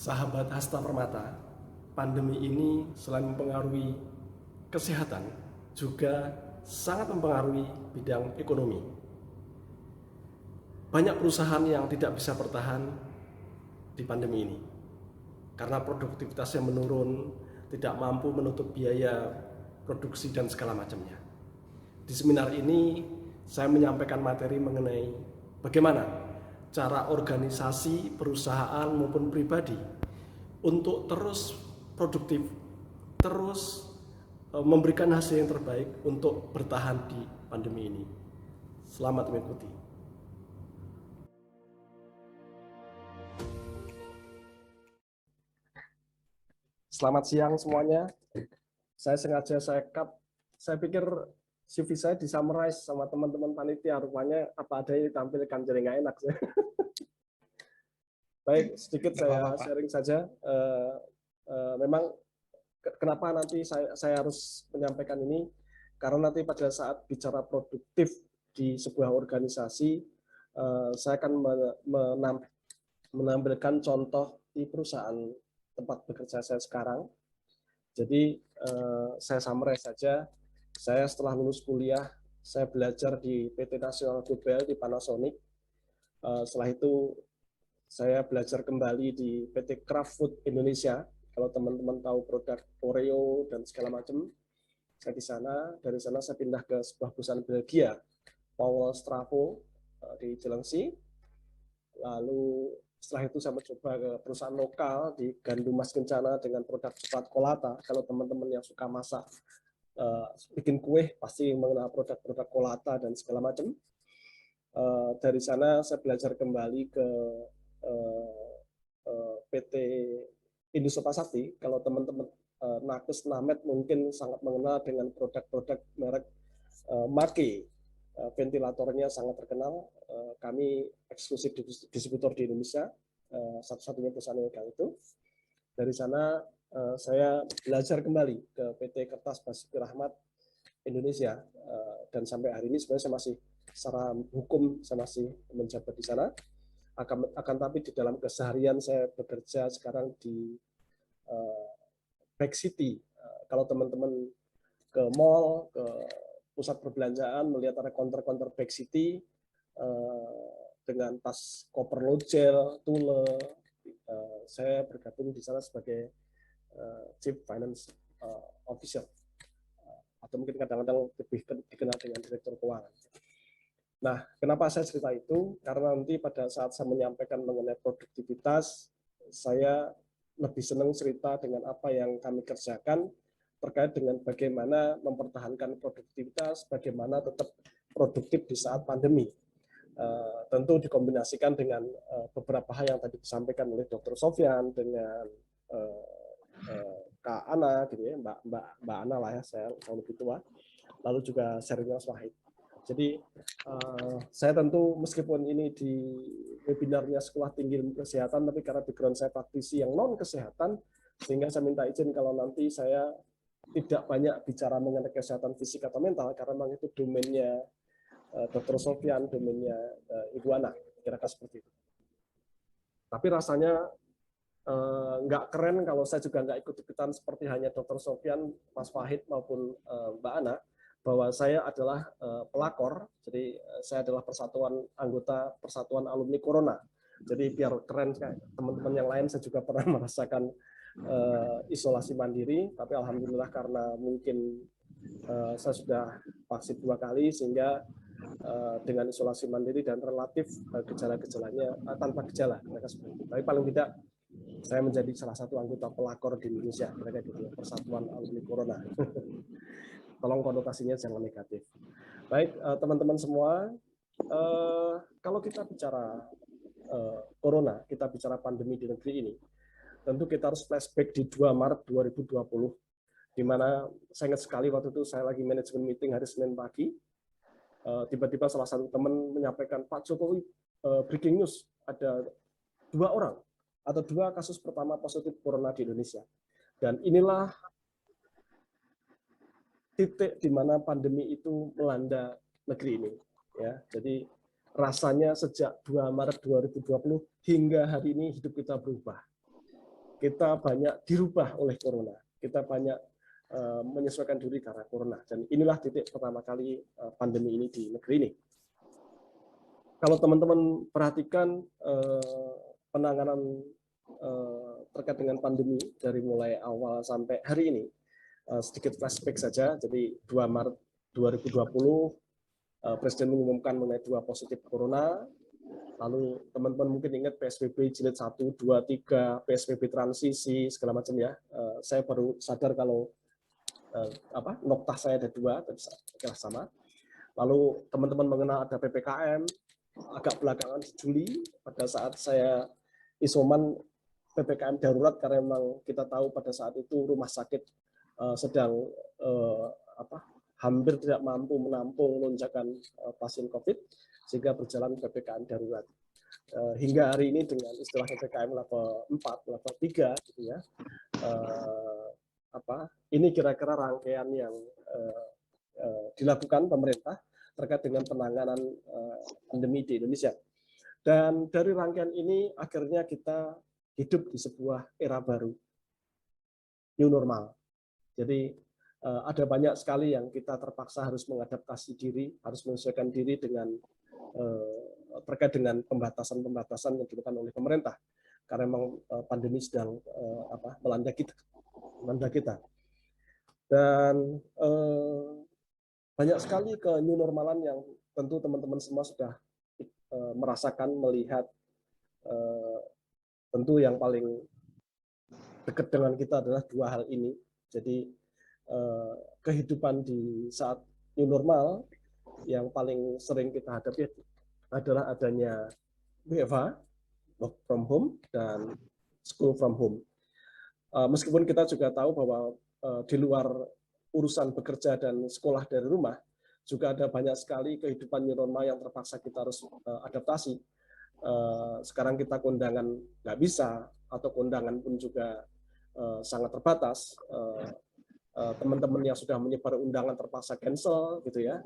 Sahabat Hasta Permata, pandemi ini selain mempengaruhi kesehatan, juga sangat mempengaruhi bidang ekonomi. Banyak perusahaan yang tidak bisa bertahan di pandemi ini karena produktivitasnya menurun, tidak mampu menutup biaya produksi dan segala macamnya. Di seminar ini saya menyampaikan materi mengenai bagaimana cara organisasi perusahaan maupun pribadi untuk terus produktif, terus memberikan hasil yang terbaik untuk bertahan di pandemi ini. Selamat mengikuti. Selamat siang semuanya. Saya sengaja cut. Saya pikir CV saya disummarize sama teman-teman panitia. Rupanya apa ada yang ditampilkan, jadi nggak enak. Baik, sedikit saya sharing saja. Memang kenapa nanti saya harus menyampaikan ini, karena nanti pada saat bicara produktif di sebuah organisasi, saya akan menampilkan contoh di perusahaan tempat bekerja saya sekarang. Jadi saya summarize saja. Saya setelah lulus kuliah, saya belajar di PT Nasional Global di Panasonic. Setelah itu saya belajar kembali di PT Kraft Food Indonesia. Kalau teman-teman tahu produk Oreo dan segala macam, saya di sana. Dari sana saya pindah ke sebuah perusahaan Belgia, Powell Stravo di Jelengsi. Lalu setelah itu saya mencoba ke perusahaan lokal di Gandum Mas Kencana dengan produk coklat Kolata. Kalau teman-teman yang suka masak, bikin kue, pasti mengenal produk-produk Kolata dan segala macam. Dari sana saya belajar kembali ke PT Industri Sakti. Kalau teman-teman nakes Namet mungkin sangat mengenal dengan produk-produk merek Maki. Ventilatornya sangat terkenal. Kami eksklusif distributor di Indonesia, satu-satunya perusahaan legal itu. Dari sana saya belajar kembali ke PT Kertas Basuki Rahmat Indonesia, dan sampai hari ini sebenarnya saya masih secara hukum saya masih menjabat di sana. Akan tapi di dalam keseharian saya bekerja sekarang di Back City. Kalau teman-teman ke mall, ke pusat perbelanjaan, melihat ada counter-counter Back City dengan tas koper logel, tule. Saya bergabung di sana sebagai Chief Finance Officer, atau mungkin kadang-kadang lebih dikenal dengan Direktur Keuangan. Nah, kenapa saya cerita itu? Karena nanti pada saat saya menyampaikan mengenai produktivitas, saya lebih senang cerita dengan apa yang kami kerjakan terkait dengan bagaimana mempertahankan produktivitas, bagaimana tetap produktif di saat pandemi. Tentu dikombinasikan dengan beberapa hal yang tadi disampaikan oleh Dr. Sofyan dengan Kak Ana, gitu ya, Mbak Ana lah ya, saya lebih tua. Lalu juga Sherina Wahid. Jadi saya tentu meskipun ini di webinarnya Sekolah Tinggi Ilmu Kesehatan, tapi karena background saya praktisi yang non kesehatan, sehingga saya minta izin kalau nanti saya tidak banyak bicara mengenai kesehatan fisik atau mental, karena memang itu domainnya Dr. Sofyan, domainnya Ibu Ana, kira-kira seperti itu. Tapi rasanya nggak keren kalau saya juga nggak ikut-ikutan seperti hanya Dr. Sofyan, Mas Wahid maupun Mbak Ana, bahwa saya adalah pelakor, jadi saya adalah anggota Persatuan Alumni Corona. Jadi biar keren kayak teman-teman yang lain, saya juga pernah merasakan isolasi mandiri, tapi alhamdulillah karena mungkin saya sudah vaksin 2 kali, sehingga dengan isolasi mandiri dan relatif gejala-gejalanya tanpa gejala, mereka seperti itu. Tapi paling tidak saya menjadi salah satu anggota pelakor di Indonesia, mereka gitu, Persatuan Alumni Corona. Tolong konotasinya jangan negatif. Baik, teman-teman semua, kalau kita bicara Corona, kita bicara pandemi di negeri ini, tentu kita harus flashback di 2 Maret 2020, di mana saya ingat sekali waktu itu saya lagi manajemen meeting hari Senin pagi, tiba-tiba salah satu teman menyampaikan, Pak Jokowi, breaking news, ada 2 orang atau 2 kasus pertama positif Corona di Indonesia. Dan inilah titik di mana pandemi itu melanda negeri ini. Ya, jadi rasanya sejak 2 Maret 2020 hingga hari ini hidup kita berubah. kita banyak dirubah oleh corona. Kita banyak menyesuaikan diri karena corona. Dan inilah titik pertama kali pandemi ini di negeri ini. Kalau teman-teman perhatikan penanganan terkait dengan pandemi dari mulai awal sampai hari ini, sedikit flashback saja. Jadi 2 Maret 2020 Presiden mengumumkan mengenai 2 positif corona. Lalu teman-teman mungkin ingat PSBB jilid 1, 2, 3, PSBB transisi segala macam ya. Saya baru sadar kalau noktah saya ada 2, tapi kira sama. Lalu teman-teman mengenal ada PPKM, agak belakangan di Juli pada saat saya isoman PPKM darurat karena memang kita tahu pada saat itu rumah sakit sedang hampir tidak mampu menampung lonjakan pasien COVID sehingga berjalan PPKM darurat. Hingga hari ini dengan istilah PPKM level 4, level 3 gitu ya. Ini kira-kira rangkaian yang dilakukan pemerintah terkait dengan penanganan pandemi di Indonesia. Dan dari rangkaian ini akhirnya kita hidup di sebuah era baru, new normal. Jadi ada banyak sekali yang kita terpaksa harus mengadaptasi diri, harus menyesuaikan diri dengan terkait dengan pembatasan-pembatasan yang dilakukan oleh pemerintah. Karena memang pandemi sedang melanda kita. Dan banyak sekali ke new normalan yang tentu teman-teman semua sudah merasakan, melihat. Tentu yang paling dekat dengan kita adalah 2 hal ini. Jadi kehidupan di saat new normal yang paling sering kita hadapi adalah adanya WFH, work from home, dan school from home. Meskipun kita juga tahu bahwa di luar urusan bekerja dan sekolah dari rumah, juga ada banyak sekali kehidupan new normal yang terpaksa kita harus adaptasi. Sekarang kita kondangan nggak bisa, atau kondangan pun juga sangat terbatas. Teman-teman yang sudah menyebar undangan terpaksa cancel, gitu ya.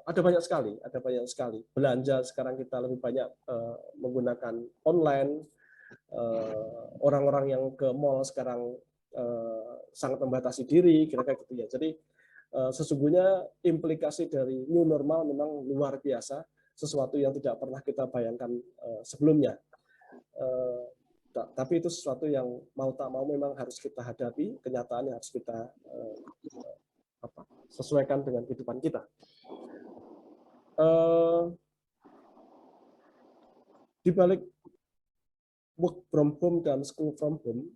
Ada banyak sekali. Belanja sekarang kita lebih banyak menggunakan online. Orang-orang yang ke mall sekarang sangat membatasi diri, kira-kira gitu ya. Jadi sesungguhnya implikasi dari new normal memang luar biasa, sesuatu yang tidak pernah kita bayangkan sebelumnya. Tapi itu sesuatu yang mau tak mau memang harus kita hadapi, kenyataan yang harus kita sesuaikan dengan kehidupan kita. Di balik work from home dan school from home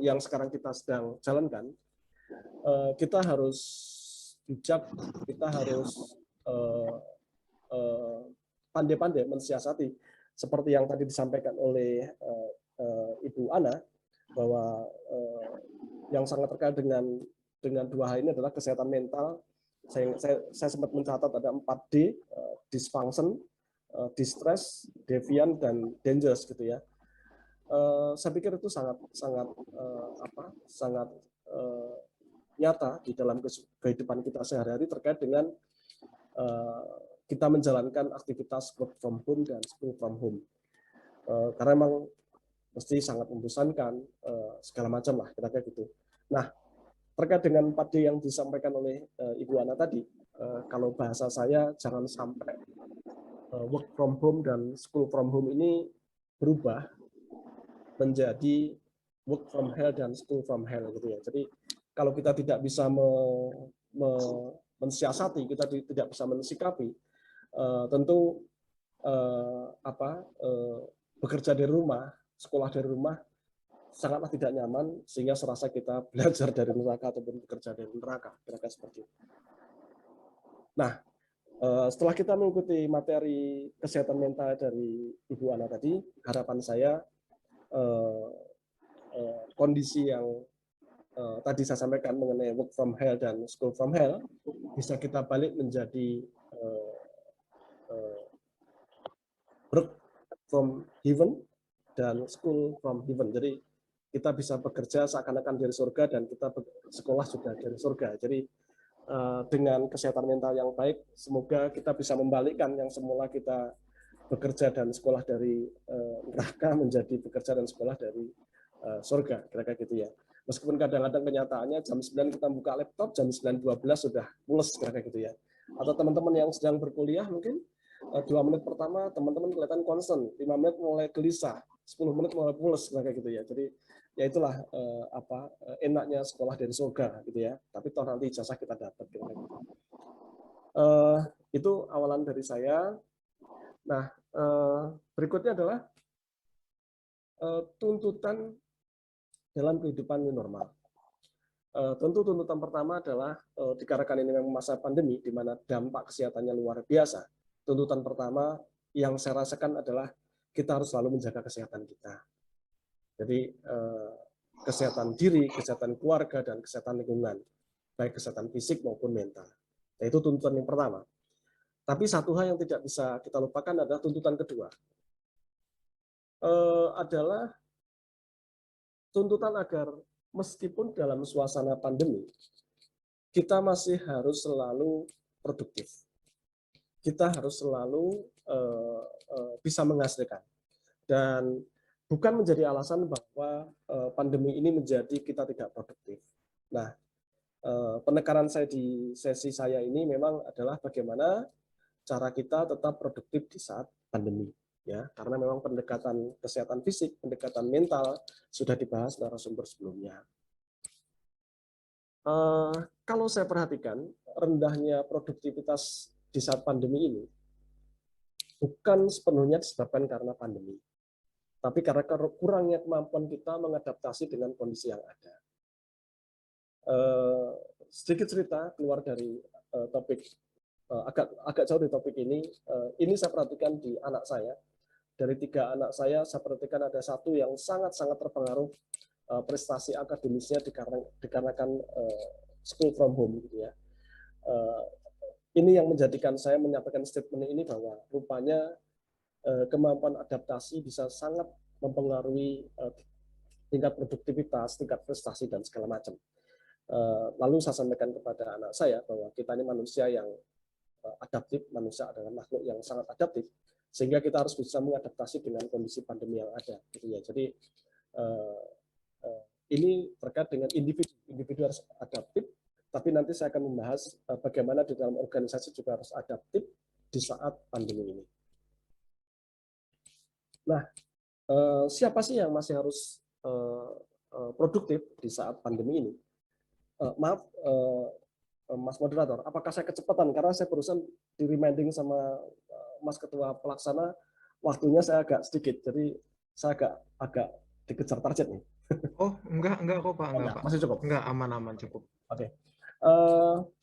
yang sekarang kita sedang jalankan, kita harus bijak, kita harus pandai-pandai mensiasati, seperti yang tadi disampaikan oleh Ibu Ana, bahwa yang sangat terkait dengan 2 hal ini adalah kesehatan mental. Saya sempat mencatat ada 4D, dysfunction, distress, deviant, dan dangerous gitu ya. Saya pikir itu sangat nyata di dalam kehidupan kita sehari-hari terkait dengan kita menjalankan aktivitas work from home dan school from home. Karena memang mesti sangat membosankan, segala macam lah, kira-kira gitu. Nah, terkait dengan 4D yang disampaikan oleh Ibu Ana tadi, kalau bahasa saya jangan sampai work from home dan school from home ini berubah menjadi work from hell dan school from hell gitu ya. Jadi kalau kita tidak bisa mensiasati, kita tidak bisa mensikapi, tentu bekerja dari rumah, sekolah dari rumah sangatlah tidak nyaman, sehingga serasa kita belajar dari neraka ataupun bekerja dari neraka, kira-kira seperti itu. Nah, setelah kita mengikuti materi kesehatan mental dari Ibu Ana tadi, harapan saya kondisi yang tadi saya sampaikan mengenai work from hell dan school from hell bisa kita balik menjadi work from heaven dan school from heaven. Jadi kita bisa bekerja seakan-akan dari surga dan kita sekolah juga dari surga. Jadi dengan kesehatan mental yang baik, semoga kita bisa membalikkan yang semula kita bekerja dan sekolah dari neraka menjadi bekerja dan sekolah dari surga, kira-kira gitu ya. Meskipun kadang-kadang kenyataannya jam 9 kita buka laptop, jam 9.12 sudah mules, kira-kira gitu ya. Atau teman-teman yang sedang berkuliah mungkin 2 menit pertama teman-teman kelihatan concern, 5 menit mulai gelisah, 10 menit mulai pules, kira-kira gitu ya. Jadi ya itulah enaknya sekolah dari surga gitu ya. Tapi toh nanti ijazah kita dapat, kira-kira gitu. Itu awalan dari saya. Nah, berikutnya adalah tuntutan dalam kehidupan new normal. Tentu tuntutan pertama adalah dikarenakan ini memang masa pandemi di mana dampak kesehatannya luar biasa. Tuntutan pertama yang saya rasakan adalah kita harus selalu menjaga kesehatan kita. Jadi kesehatan diri, kesehatan keluarga, dan kesehatan lingkungan, baik kesehatan fisik maupun mental. Nah, itu tuntutan yang pertama. Tapi satu hal yang tidak bisa kita lupakan adalah tuntutan kedua. Adalah tuntutan agar meskipun dalam suasana pandemi, kita masih harus selalu produktif. Kita harus selalu bisa menghasilkan. Dan bukan menjadi alasan bahwa pandemi ini menjadi kita tidak produktif. Nah, penekanan saya di sesi saya ini memang adalah bagaimana cara kita tetap produktif di saat pandemi. Ya, karena memang pendekatan kesehatan fisik, pendekatan mental sudah dibahas narasumber sebelumnya. Kalau saya perhatikan, rendahnya produktivitas di saat pandemi ini bukan sepenuhnya disebabkan karena pandemi, tapi karena kurangnya kemampuan kita mengadaptasi dengan kondisi yang ada. Sedikit cerita keluar dari topik, agak jauh dari topik ini saya perhatikan di anak saya. Dari 3 anak saya perhatikan ada satu yang sangat-sangat terpengaruh prestasi akademisnya dikarenakan school from home gitu ya. Ini yang menjadikan saya menyampaikan statement ini bahwa rupanya kemampuan adaptasi bisa sangat mempengaruhi tingkat produktivitas, tingkat prestasi dan segala macam. Lalu saya sampaikan kepada anak saya bahwa kita ini manusia yang adaptif, manusia adalah makhluk yang sangat adaptif, sehingga kita harus bisa mengadaptasi dengan kondisi pandemi yang ada gitu ya. Jadi ini terkait dengan individu harus adaptif, tapi nanti saya akan membahas bagaimana di dalam organisasi juga harus adaptif di saat pandemi ini. Nah, siapa sih yang masih harus produktif di saat pandemi ini? Maaf, Mas Moderator, apakah saya kecepatan? Karena saya barusan di reminding sama Mas Ketua Pelaksana, waktunya saya agak sedikit, jadi saya agak dikejar target nih. Oh, enggak kok Pak, enggak Pak. Masih cukup. Enggak, aman cukup. Oke.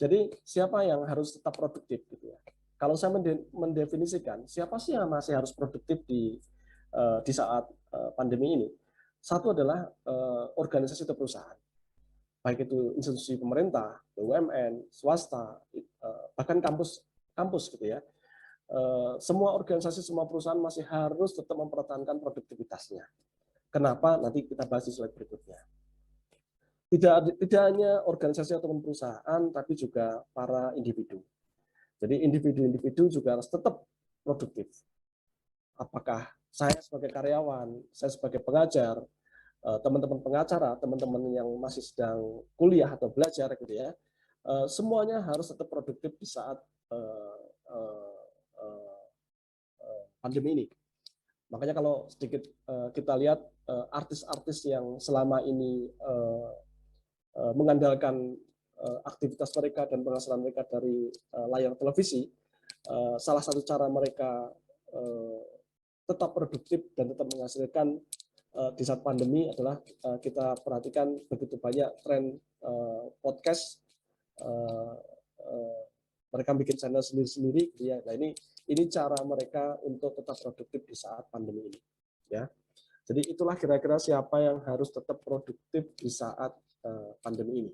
Jadi siapa yang harus tetap produktif gitu ya? Kalau saya mendefinisikan siapa sih yang masih harus produktif di saat pandemi ini? Satu adalah organisasi atau perusahaan, baik itu institusi pemerintah, BUMN, swasta, bahkan kampus gitu ya. Semua organisasi, semua perusahaan masih harus tetap mempertahankan produktivitasnya. Kenapa? Nanti kita bahas di slide berikutnya. Tidak hanya organisasi ataupun perusahaan, tapi juga para individu. Jadi individu-individu juga harus tetap produktif. Apakah saya sebagai karyawan, saya sebagai pengajar, teman-teman pengacara, teman-teman yang masih sedang kuliah atau belajar gitu ya, semuanya harus tetap produktif di saat pandemi ini. Makanya kalau sedikit kita lihat artis-artis yang selama ini mengandalkan aktivitas mereka dan penghasilan mereka dari layar televisi, salah satu cara mereka tetap produktif dan tetap menghasilkan di saat pandemi adalah kita perhatikan begitu banyak tren podcast, mereka bikin channel sendiri-sendiri, ya. Nah ini cara mereka untuk tetap produktif di saat pandemi ini, ya. Jadi itulah kira-kira siapa yang harus tetap produktif di saat pandemi ini.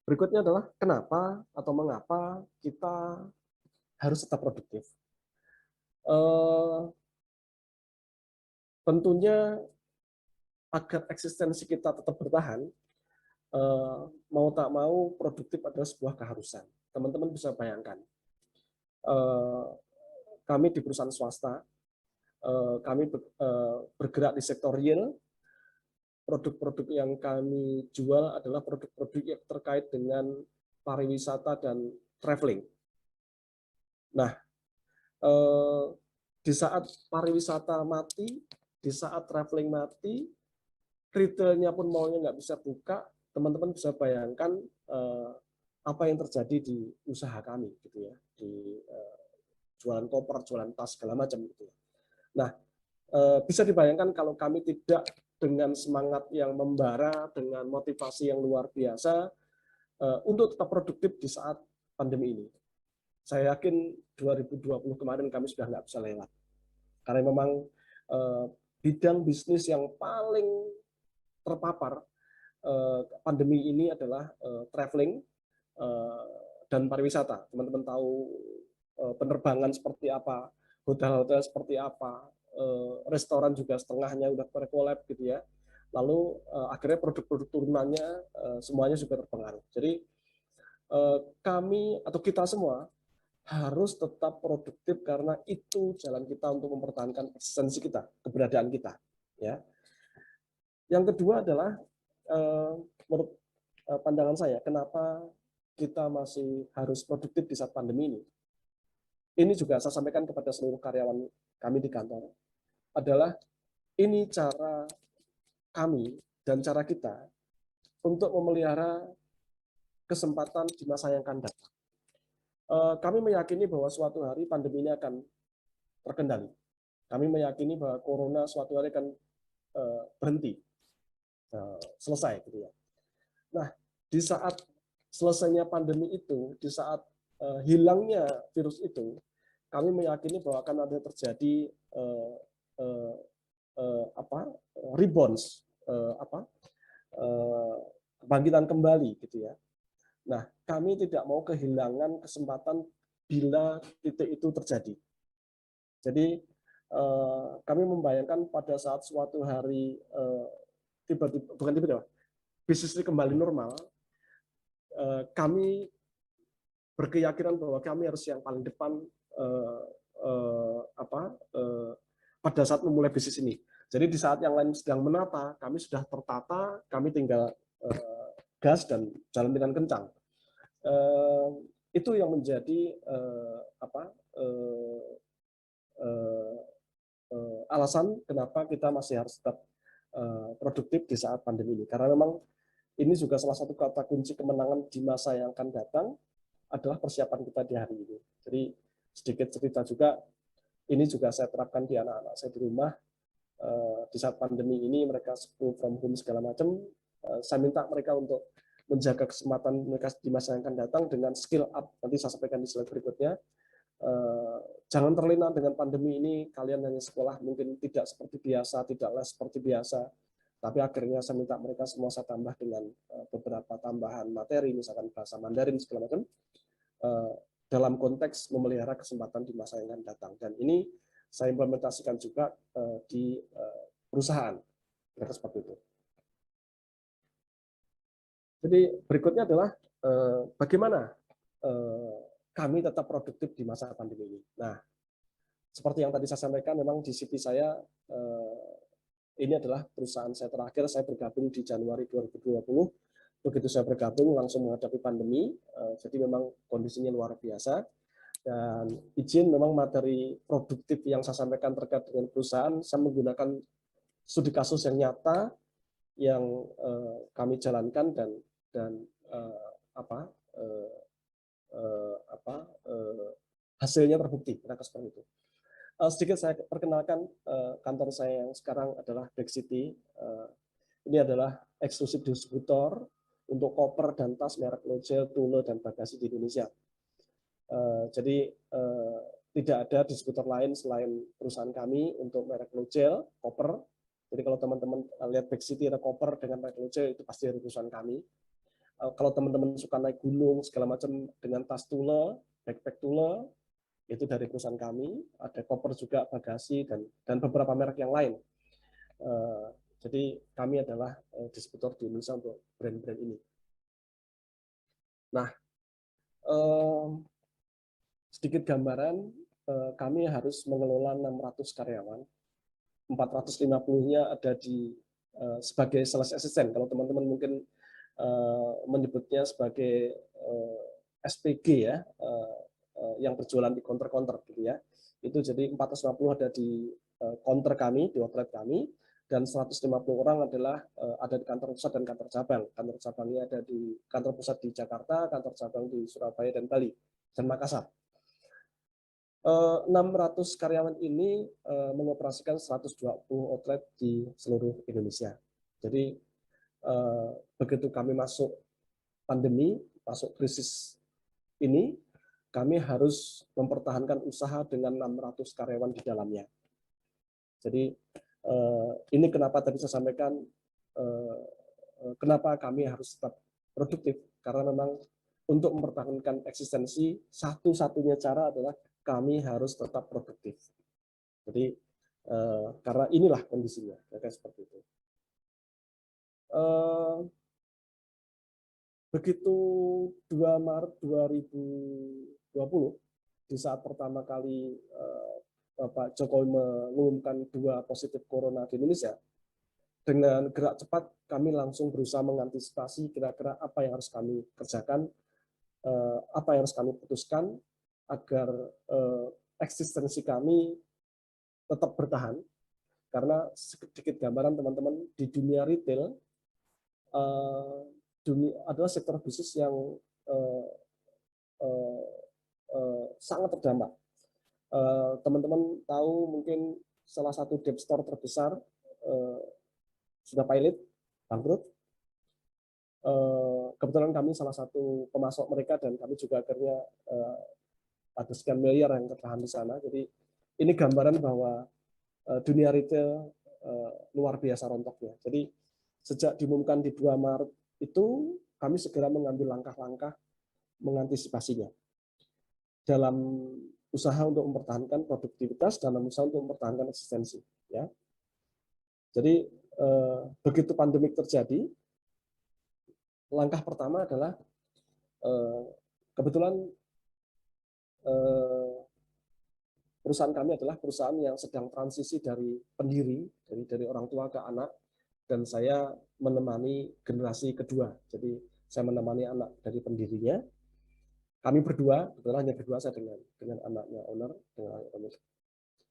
Berikutnya adalah kenapa atau mengapa kita harus tetap produktif. Tentunya agar eksistensi kita tetap bertahan, mau tak mau produktif adalah sebuah keharusan. Teman-teman bisa bayangkan, kami di perusahaan swasta, kami bergerak di sektor real, produk-produk yang kami jual adalah produk-produk yang terkait dengan pariwisata dan traveling. Nah, di saat pariwisata mati, di saat traveling mati, retailnya pun maunya nggak bisa buka, teman-teman bisa bayangkan apa yang terjadi di usaha kami, gitu ya, di jualan koper, jualan tas, segala macam, gitu ya. Nah, bisa dibayangkan kalau kami tidak dengan semangat yang membara, dengan motivasi yang luar biasa untuk tetap produktif di saat pandemi ini. Saya yakin 2020 kemarin kami sudah nggak bisa lewat. Karena memang bidang bisnis yang paling terpapar pandemi ini adalah traveling dan pariwisata. Teman-teman tahu penerbangan seperti apa, hotel-hotel seperti apa, restoran juga setengahnya udah terkolab gitu ya. Lalu akhirnya produk-produk turunannya semuanya juga terpengaruh. Jadi kami atau kita semua harus tetap produktif karena itu jalan kita untuk mempertahankan eksistensi kita, keberadaan kita. Ya. Yang kedua adalah menurut pandangan saya, kenapa kita masih harus produktif di saat pandemi ini. Ini juga saya sampaikan kepada seluruh karyawan kami di kantor, adalah ini cara kami dan cara kita untuk memelihara kesempatan di masa yang akan datang. Kami meyakini bahwa suatu hari pandemi ini akan terkendali. Kami meyakini bahwa corona suatu hari akan berhenti, selesai, gitu ya. Nah, di saat selesainya pandemi itu, di saat hilangnya virus itu, kami meyakini bahwa akan ada terjadi rebounds, kebangkitan kembali, gitu ya. Nah, kami tidak mau kehilangan kesempatan bila titik itu terjadi. Jadi kami membayangkan pada saat suatu hari tiba-tiba, bukan tiba-tiba, bisnis ini kembali normal, kami berkeyakinan bahwa kami harus yang paling depan pada saat memulai bisnis ini. Jadi di saat yang lain sedang menata, kami sudah tertata, kami tinggal gas dan jalan dengan kencang. Itu yang menjadi alasan kenapa kita masih harus tetap produktif di saat pandemi ini. Karena memang ini juga salah satu kata kunci kemenangan di masa yang akan datang adalah persiapan kita di hari ini. Jadi sedikit cerita juga, ini juga saya terapkan di anak-anak saya di rumah. Di saat pandemi ini mereka school from home segala macam, saya minta mereka untuk menjaga kesempatan mereka di masa yang akan datang dengan skill up. Nanti saya sampaikan di slide berikutnya. Jangan terlena dengan pandemi ini, kalian hanya sekolah mungkin tidak seperti biasa, tidak les seperti biasa, tapi akhirnya saya minta mereka semua saya tambah dengan beberapa tambahan materi, misalkan bahasa Mandarin segala macam, dalam konteks memelihara kesempatan di masa yang akan datang. Dan ini saya implementasikan juga di perusahaan, mereka seperti itu. Jadi berikutnya adalah bagaimana kami tetap produktif di masa pandemi ini. Nah, seperti yang tadi saya sampaikan, memang di CV saya ini adalah perusahaan saya terakhir. Saya bergabung di Januari 2020. Begitu saya bergabung langsung menghadapi pandemi, jadi memang kondisinya luar biasa. Dan izin memang materi produktif yang saya sampaikan terkait dengan perusahaan, saya menggunakan studi kasus yang nyata yang kami jalankan dan hasilnya terbukti, seperti itu. Sedikit saya perkenalkan, kantor saya yang sekarang adalah Back City. Ini adalah eksklusif distributor untuk koper dan tas merek Logel, Thule, dan bagasi di Indonesia. Jadi tidak ada distributor lain selain perusahaan kami untuk merek Logel, koper. Jadi kalau teman-teman lihat Back City ada koper dengan merek Logel, itu pasti dari perusahaan kami. Kalau teman-teman suka naik gunung segala macam dengan tas Thule, backpack Thule, itu dari perusahaan kami. Ada koper juga, bagasi, dan beberapa merek yang lain. Jadi kami adalah distributor di Indonesia untuk brand-brand ini. Nah, sedikit gambaran, kami harus mengelola 600 karyawan, 450-nya ada di sebagai sales assistant. Kalau teman-teman mungkin menyebutnya sebagai SPG ya, yang berjualan di counter-counter gitu ya. Itu jadi 450 ada di counter kami, di outlet kami, dan 150 orang adalah ada di kantor pusat dan kantor cabang. Kantor cabangnya ada di kantor pusat di Jakarta, kantor cabang di Surabaya dan Bali dan Makassar. 600 karyawan ini mengoperasikan 120 outlet di seluruh Indonesia. Jadi begitu kami masuk pandemi, masuk krisis ini, kami harus mempertahankan usaha dengan 600 karyawan di dalamnya. Jadi ini kenapa tadi saya sampaikan, kenapa kami harus tetap produktif, karena memang untuk mempertahankan eksistensi, satu-satunya cara adalah kami harus tetap produktif. Jadi karena inilah kondisinya, kayak seperti itu. Begitu 2 Maret 2020, di saat pertama kali Bapak Jokowi mengumumkan 2 positif corona di Indonesia, dengan gerak cepat kami langsung berusaha mengantisipasi kira-kira apa yang harus kami kerjakan, apa yang harus kami putuskan agar eksistensi kami tetap bertahan. Karena sedikit gambaran teman-teman, di dunia retail adalah sektor bisnis yang sangat terdampak. Teman-teman tahu mungkin salah satu deep store terbesar sudah pilot, bangkrut. Kebetulan kami salah satu pemasok mereka dan kami juga akhirnya ada sekian miliar yang tertahan di sana. Jadi ini gambaran bahwa dunia retail luar biasa rontoknya. Jadi sejak diumumkan di 2 Maret itu kami segera mengambil langkah-langkah mengantisipasinya dalam usaha untuk mempertahankan produktivitas, dalam usaha untuk mempertahankan eksistensi. Ya. Jadi begitu pandemik terjadi, langkah pertama adalah kebetulan perusahaan kami adalah perusahaan yang sedang transisi dari pendiri, dari orang tua ke anak, dan saya menemani generasi kedua. Jadi saya menemani anak dari pendirinya. Kami berdua, kebetulan hanya berdua saya dengan anaknya owner, dengan owner,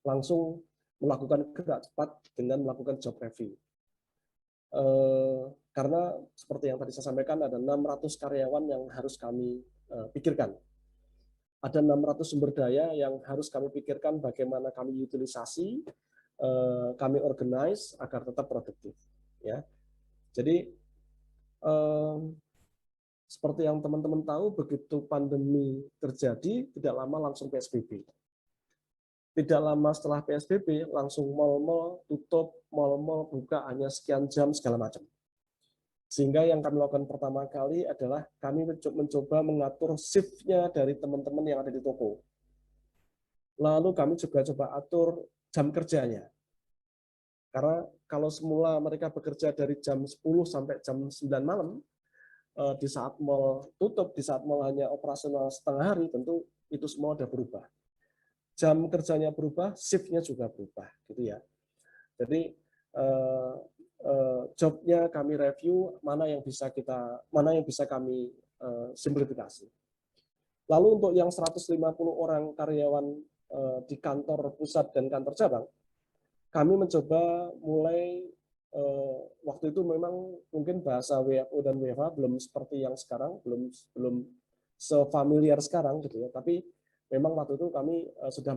langsung melakukan gerak cepat dengan melakukan job review. Karena seperti yang tadi saya sampaikan, ada 600 karyawan yang harus kami pikirkan. Ada 600 sumber daya yang harus kami pikirkan bagaimana kami utilisasi, kami organize agar tetap produktif. Ya, jadi seperti yang teman-teman tahu, begitu pandemi terjadi, tidak lama langsung PSBB. Tidak lama setelah PSBB, langsung mal-mal tutup, mal-mal buka hanya sekian jam, segala macam. Sehingga yang kami lakukan pertama kali adalah kami mencoba mengatur shift-nya dari teman-teman yang ada di toko. Lalu kami juga coba atur jam kerjanya. Karena kalau semula mereka bekerja dari jam 10 sampai jam 9 malam, di saat mal tutup, di saat mal hanya operasional setengah hari, tentu itu semua sudah berubah. Jam kerjanya berubah, shift-nya juga berubah, gitu ya. Jadi jobnya kami review, mana yang bisa kami simplifikasi. Lalu untuk yang 150 orang karyawan di kantor pusat dan kantor cabang, kami mencoba mulai waktu itu memang mungkin bahasa WFO dan WFH belum seperti yang sekarang, belum sefamiliar sekarang gitu ya. Tapi memang waktu itu kami sudah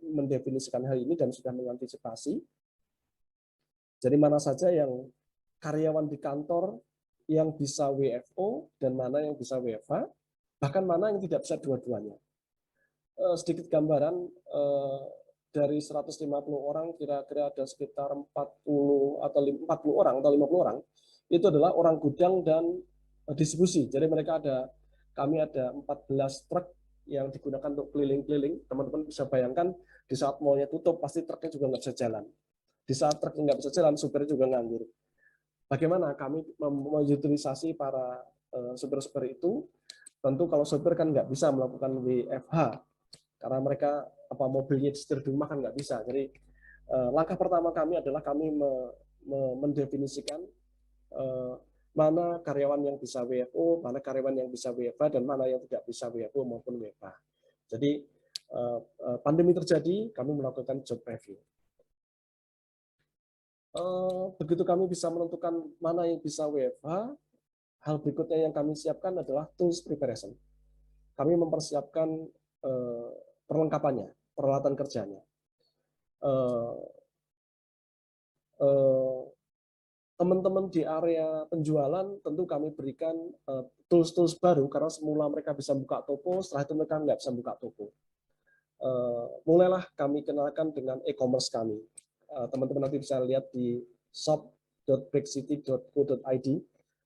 mendefinisikan hal ini dan sudah mengantisipasi. Jadi mana saja yang karyawan di kantor yang bisa WFO dan mana yang bisa WFH, bahkan mana yang tidak bisa dua-duanya. Sedikit gambaran, dari 150 orang kira-kira ada sekitar 40 atau 40 orang atau 50 orang itu adalah orang gudang dan distribusi. Jadi kami ada 14 truk yang digunakan untuk keliling-keliling. Teman-teman bisa bayangkan di saat mallnya tutup pasti truknya juga nggak bisa jalan. Di saat truk nggak bisa jalan, supirnya juga nganggur. Bagaimana kami mengutilisasi para supir-supir itu? Tentu kalau supir kan nggak bisa melakukan WFH, karena mereka mobilnya disetir di rumah kan nggak bisa. Jadi langkah pertama kami adalah kami mendefinisikan mana karyawan yang bisa WFO, mana karyawan yang bisa WFH, dan mana yang tidak bisa WFO maupun WFH. Jadi pandemi terjadi, kami melakukan job review. Begitu kami bisa menentukan mana yang bisa WFH, hal berikutnya yang kami siapkan adalah tools preparation. Kami mempersiapkan perlengkapannya, peralatan kerjanya. Teman-teman di area penjualan tentu kami berikan tools-tools baru karena semula mereka bisa buka toko, setelah itu mereka nggak bisa buka toko. Mulailah kami kenalkan dengan e-commerce kami. Teman-teman nanti bisa lihat di shop.breakcity.co.id.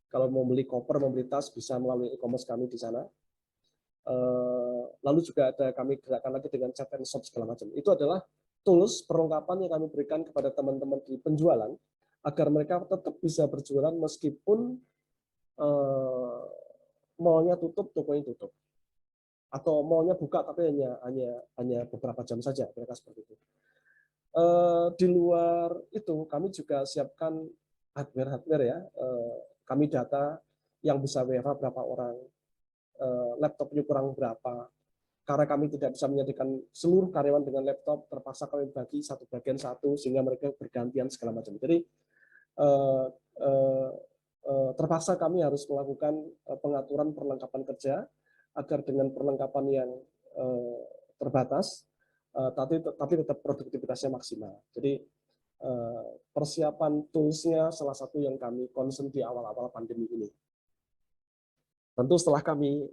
Kalau mau beli koper, mau beli tas, bisa melalui e-commerce kami di sana. Lalu juga ada kami gerakkan lagi dengan chat and shop segala macam. Itu adalah tools perlengkapan yang kami berikan kepada teman-teman di penjualan agar mereka tetap bisa berjualan meskipun mallnya tutup, tokonya tutup, atau mallnya buka tapi hanya beberapa jam saja, mereka seperti itu. Di luar itu kami juga siapkan hardware ya. Kami data yang bisa WFH berapa orang, laptopnya kurang berapa. Karena kami tidak bisa menyediakan seluruh karyawan dengan laptop, terpaksa kami bagi satu bagian satu sehingga mereka bergantian segala macam. Jadi terpaksa kami harus melakukan pengaturan perlengkapan kerja agar dengan perlengkapan yang terbatas, tapi tetap produktivitasnya maksimal. Jadi persiapan toolsnya salah satu yang kami concern di awal-awal pandemi ini. Tentu setelah kami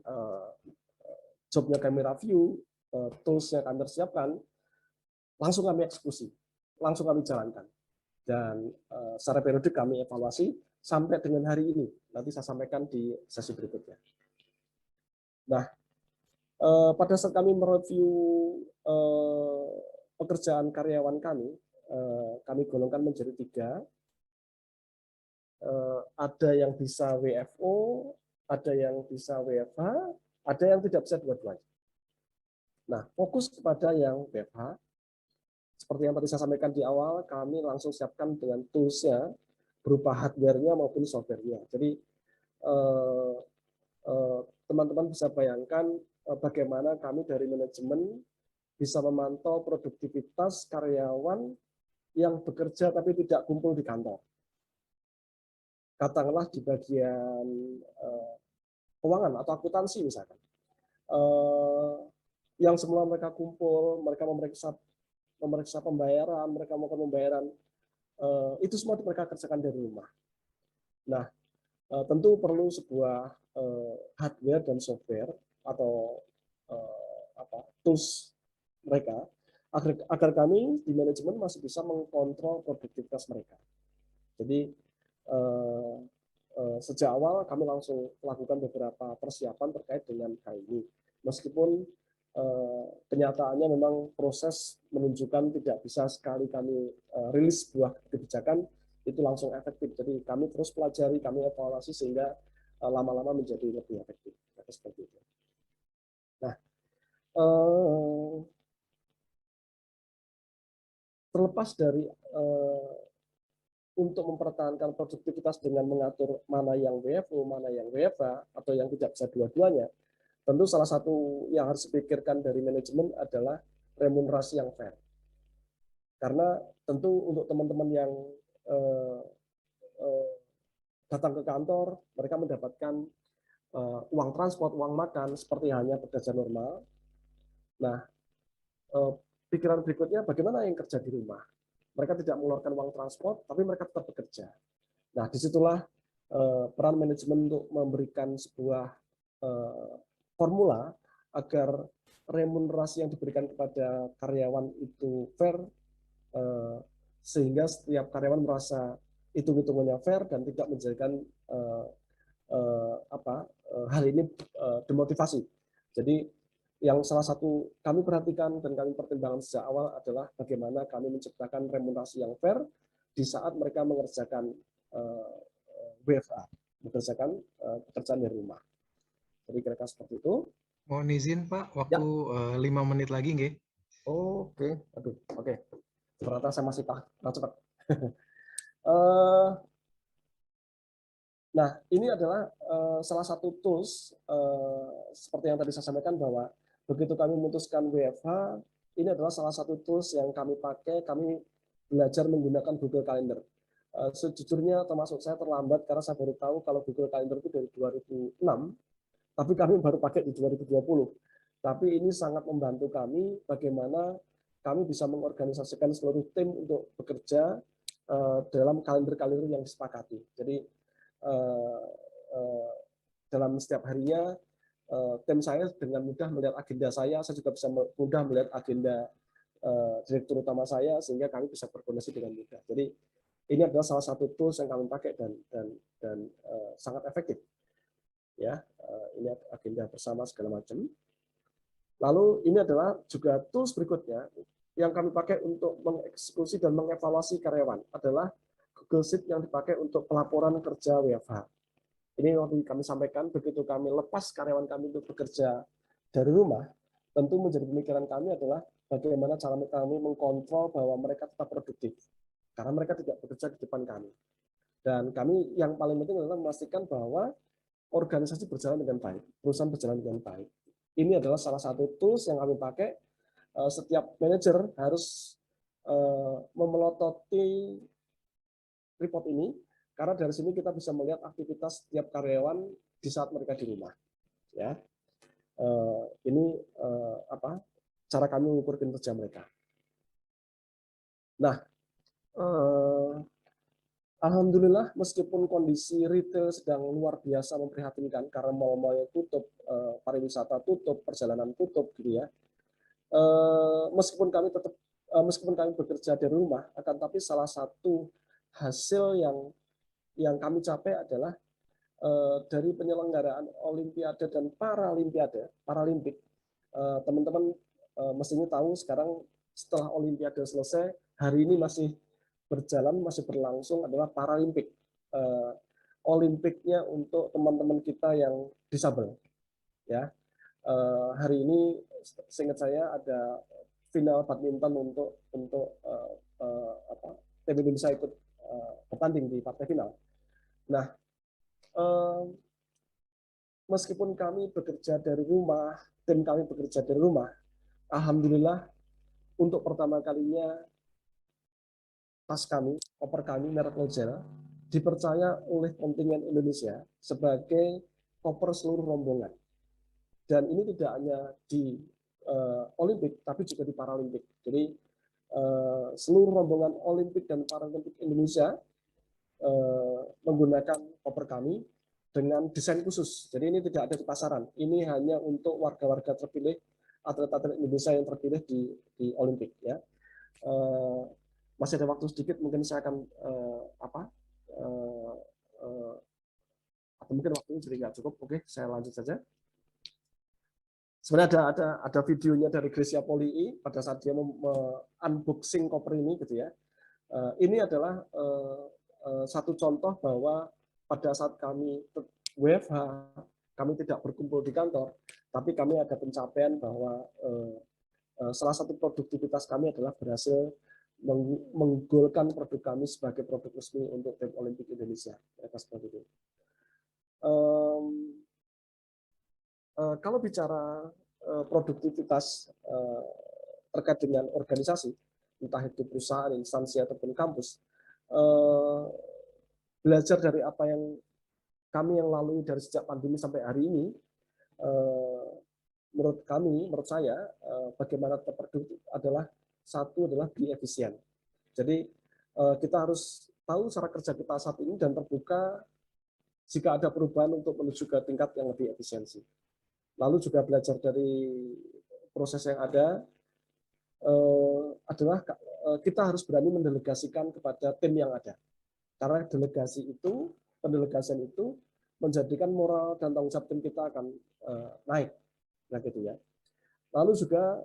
jobnya kami review, toolsnya kami persiapkan, langsung kami eksekusi, langsung kami jalankan. Dan secara periodik kami evaluasi sampai dengan hari ini. Nanti saya sampaikan di sesi berikutnya. Nah, pada saat kami mereview pekerjaan karyawan kami golongkan menjadi 3. Ada yang bisa WFO, ada yang bisa WFH, ada yang tidak bisa dua-duanya. Nah, fokus kepada yang WFH, seperti yang tadi saya sampaikan di awal, kami langsung siapkan dengan tools-nya, berupa hardware-nya maupun software-nya. Jadi, teman-teman bisa bayangkan bagaimana kami dari manajemen bisa memantau produktivitas karyawan yang bekerja tapi tidak kumpul di kantor. Katakanlah di bagian keuangan atau akuntansi misalkan. Yang semula mereka kumpul, mereka memeriksa pembayaran, mereka melakukan pembayaran, itu semua mereka kerjakan dari rumah. Nah, tentu perlu sebuah hardware dan software atau tools mereka agar kami di manajemen masih bisa mengkontrol produktivitas mereka. Jadi sejak awal kami langsung melakukan beberapa persiapan terkait dengan hal ini. Meskipun kenyataannya memang proses menunjukkan tidak bisa sekali kami rilis sebuah kebijakan itu langsung efektif. Jadi kami terus pelajari, kami evaluasi sehingga lama-lama menjadi lebih efektif. Seperti itu. Nah, terlepas dari untuk mempertahankan produktivitas dengan mengatur mana yang WFO, mana yang WFH, atau yang tidak bisa dua-duanya, tentu salah satu yang harus dipikirkan dari manajemen adalah remunerasi yang fair. Karena tentu untuk teman-teman yang datang ke kantor, mereka mendapatkan uang transport, uang makan, seperti halnya pekerja normal. Nah, pikiran berikutnya bagaimana yang kerja di rumah? Mereka tidak mengeluarkan uang transport, tapi mereka tetap bekerja. Nah, disitulah peran manajemen untuk memberikan sebuah formula agar remunerasi yang diberikan kepada karyawan itu fair, sehingga setiap karyawan merasa hitung-hitungannya fair dan tidak menjadikan hal ini demotivasi. Jadi yang salah satu kami perhatikan dan kami pertimbangkan sejak awal adalah bagaimana kami menciptakan remunerasi yang fair di saat mereka mengerjakan WFA, mengerjakan pekerjaan dari rumah. Jadi kira-kira seperti itu. Mohon izin Pak, Ya. waktu 5 menit lagi nggih. Oke, aduh, oke. Ternyata saya masih cepat. Eh, Nah, ini adalah salah satu tools seperti yang tadi saya sampaikan bahwa begitu kami memutuskan WFH, ini adalah salah satu tools yang kami pakai. Kami belajar menggunakan Google Calendar. Sejujurnya termasuk saya terlambat karena saya baru tahu kalau Google Calendar itu dari 2006, tapi kami baru pakai di 2020. Tapi ini sangat membantu kami bagaimana kami bisa mengorganisasikan seluruh tim untuk bekerja dalam kalender-kalender yang disepakati. Jadi dalam setiap harinya tim saya dengan mudah melihat agenda saya juga bisa mudah melihat agenda direktur utama saya sehingga kami bisa berkoordinasi dengan mudah. Jadi ini adalah salah satu tools yang kami pakai dan sangat efektif. Ya, ini agenda bersama segala macam. Lalu ini adalah juga tools berikutnya yang kami pakai untuk mengeksekusi dan mengevaluasi karyawan adalah Google Sheet yang dipakai untuk pelaporan kerja WFH. Ini waktu kami sampaikan, begitu kami lepas karyawan kami untuk bekerja dari rumah, tentu menjadi pemikiran kami adalah bagaimana cara kami mengkontrol bahwa mereka tetap produktif. Karena mereka tidak bekerja di depan kami. Dan kami yang paling penting adalah memastikan bahwa organisasi berjalan dengan baik, perusahaan berjalan dengan baik. Ini adalah salah satu tools yang kami pakai. Setiap manajer harus memelototi report ini, karena dari sini kita bisa melihat aktivitas setiap karyawan di saat mereka di rumah. Ya, ini cara kami mengukur kinerja mereka. Nah, alhamdulillah meskipun kondisi retail sedang luar biasa memprihatinkan karena mal-mal tutup, pariwisata tutup, perjalanan tutup, gitu ya. Meskipun kami bekerja dari rumah, akan tapi salah satu hasil yang kami capai adalah dari penyelenggaraan Olimpiade dan Paralimpik. Teman-teman mestinya tahu sekarang setelah Olimpiade selesai, hari ini masih berjalan, masih berlangsung adalah Paralimpik. Olimpiknya untuk teman-teman kita yang disabel. Ya, hari ini seingat saya ada final badminton untuk tim Indonesia ikut bertanding di partai final. Nah, meskipun kami bekerja dari rumah, tim kami bekerja dari rumah, alhamdulillah untuk pertama kalinya tas kami, koper kami merek Logel dipercaya oleh kontingen Indonesia sebagai koper seluruh rombongan. Dan ini tidak hanya di Olimpik, tapi juga di Paralimpik. Jadi seluruh rombongan Olimpik dan Paralimpik Indonesia menggunakan koper kami dengan desain khusus. Jadi ini tidak ada di pasaran. Ini hanya untuk warga-warga terpilih, atlet-atlet Indonesia yang terpilih di Olimpik. Ya. Masih ada waktu sedikit, mungkin saya akan atau mungkin waktunya jadi nggak cukup. Oke, saya lanjut saja. Sebenarnya ada videonya dari Gracia Polii pada saat dia unboxing koper ini, gitu ya. Ini adalah satu contoh bahwa pada saat kami WFH, kami tidak berkumpul di kantor, tapi kami ada pencapaian bahwa salah satu produktivitas kami adalah berhasil menggolkan produk kami sebagai produk resmi untuk tim Olimpik Indonesia. Seperti itu. Kalau bicara produktivitas terkait dengan organisasi, entah itu perusahaan, instansi, ataupun kampus, belajar dari apa yang kami yang lalui dari sejak pandemi sampai hari ini, menurut saya, bagaimana tetap produktif adalah be efisien. Jadi kita harus tahu cara kerja kita saat ini dan terbuka jika ada perubahan untuk menuju ke tingkat yang lebih efisiensi. Lalu juga belajar dari proses yang ada adalah kita harus berani mendelegasikan kepada tim yang ada. Karena pendelegasian itu menjadikan moral dan tanggung jawab tim kita akan naik. Nah, gitu ya. Lalu juga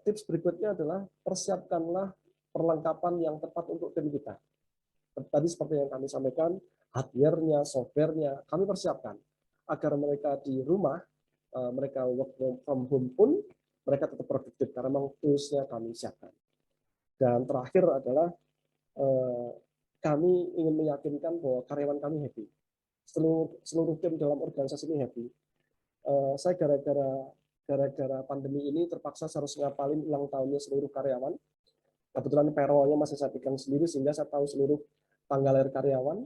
tips berikutnya adalah persiapkanlah perlengkapan yang tepat untuk tim kita. Tadi seperti yang kami sampaikan, hardware-nya, software-nya kami persiapkan agar mereka di rumah, mereka work from home pun mereka tetap produktif karena memang tools-nya kami siapkan. Dan terakhir adalah eh, kami ingin meyakinkan bahwa karyawan kami happy. Seluruh tim dalam organisasi ini happy. Saya gara-gara pandemi ini terpaksa harus ngapalin ulang tahunnya seluruh karyawan. Kebetulan payroll-nya masih saya pegang sendiri sehingga saya tahu seluruh tanggal lahir karyawan.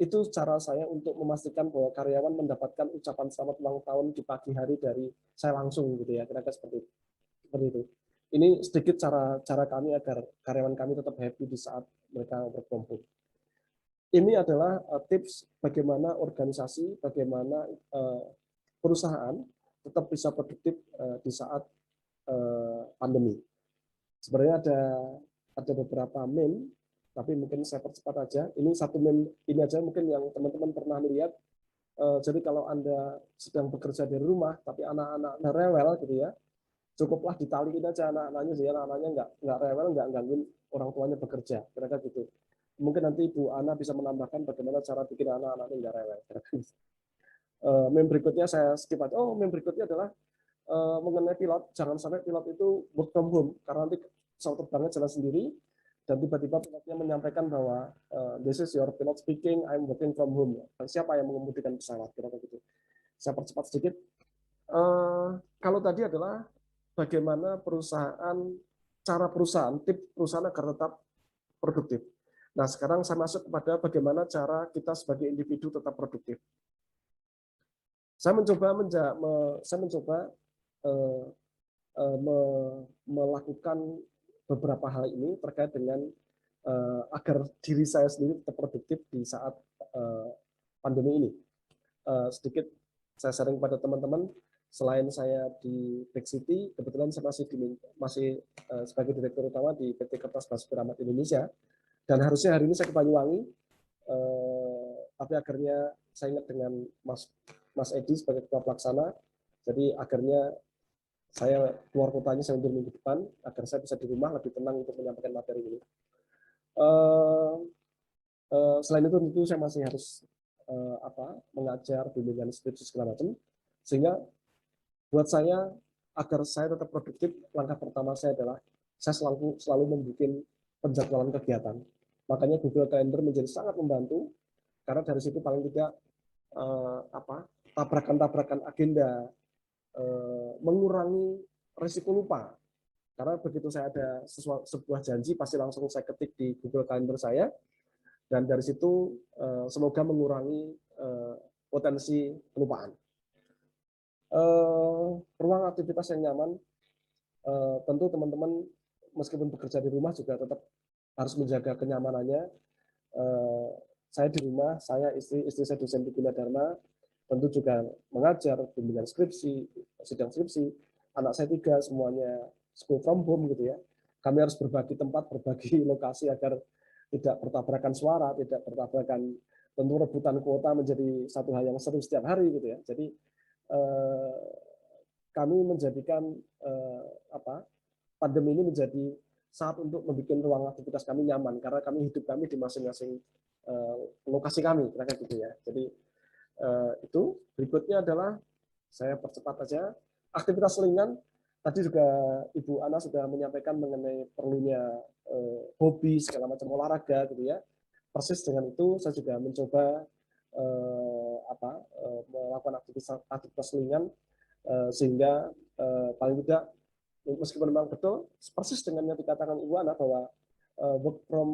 Itu cara saya untuk memastikan bahwa karyawan mendapatkan ucapan selamat ulang tahun di pagi hari dari saya langsung gitu ya, kira-kira seperti itu. Ini sedikit cara kami agar karyawan kami tetap happy di saat mereka berkumpul. Ini adalah tips bagaimana organisasi, bagaimana perusahaan tetap bisa produktif di saat pandemi. Sebenarnya ada beberapa meme, tapi mungkin saya percepat aja. Ini satu meme ini aja mungkin yang teman-teman pernah melihat. Jadi kalau Anda sedang bekerja dari rumah, tapi anak-anak rewel gitu ya, cukuplah ditaliin aja anak-anaknya, sehingga anak-anaknya nggak rewel, nggak gangguin orang tuanya bekerja, kira-kira gitu. Mungkin nanti Ibu Ana bisa menambahkan bagaimana cara bikin anak-anaknya nggak rewel. Meme berikutnya saya skip aja. Oh, meme berikutnya adalah mengenai pilot. Jangan sampai pilot itu work from home, karena nanti pesawat terbangnya jalan sendiri, dan tiba-tiba pilotnya menyampaikan bahwa this is your pilot speaking, I'm working from home. Siapa yang mengemudikan pesawat? Kira-kira gitu. Saya percepat sedikit. Kalau tadi adalah bagaimana cara perusahaan, tip perusahaan agar tetap produktif. Nah, sekarang saya masuk kepada bagaimana cara kita sebagai individu tetap produktif. Saya mencoba melakukan beberapa hal ini terkait dengan agar diri saya sendiri tetap produktif di saat pandemi ini. Sedikit saya sharing pada teman-teman. Selain saya di Back City, kebetulan saya masih sebagai direktur utama di PT Kertas Basuki Rahmat Indonesia. Dan harusnya hari ini saya ke Banyuwangi, tapi akhirnya saya ingat dengan Mas Edi sebagai ketua pelaksana. Jadi akhirnya saya keluar kotanya saya undur minggu depan agar saya bisa di rumah lebih tenang untuk menyampaikan materi ini. Selain itu tentu saya masih harus mengajar, bimbingan skripsi segala macam, sehingga buat saya agar saya tetap produktif, langkah pertama saya adalah saya selalu membuat penjadwalan kegiatan. Makanya Google Calendar menjadi sangat membantu, karena dari situ paling tidak tabrakan-tabrakan agenda, mengurangi risiko lupa. Karena begitu saya ada sebuah janji, pasti langsung saya ketik di Google Calendar saya, dan dari situ semoga mengurangi potensi kelupaan. Ruang aktivitas yang nyaman, tentu teman-teman meskipun bekerja di rumah juga tetap harus menjaga kenyamanannya. Saya di rumah, istri saya dosen di Gunadarma, tentu juga mengajar, bimbingan skripsi, sidang skripsi, anak saya 3 semuanya school from home gitu ya. Kami harus berbagi tempat, berbagi lokasi agar tidak bertabrakan suara, tidak bertabrakan, tentu rebutan kuota menjadi satu hal yang seru setiap hari gitu ya. Jadi kami menjadikan pandemi ini menjadi saat untuk membuat ruang aktivitas kami nyaman, karena hidup kami di masing-masing lokasi kami, kira-kira gitu ya. Jadi itu berikutnya adalah saya percepat aja aktivitas ringan. Tadi juga Ibu Ana sudah menyampaikan mengenai perlunya hobi segala macam olahraga gitu ya. Persis dengan itu saya juga mencoba melakukan aktivitas ringan, sehingga paling tidak meskipun memang betul persis dengan yang dikatakan Ibu Ana bahwa work from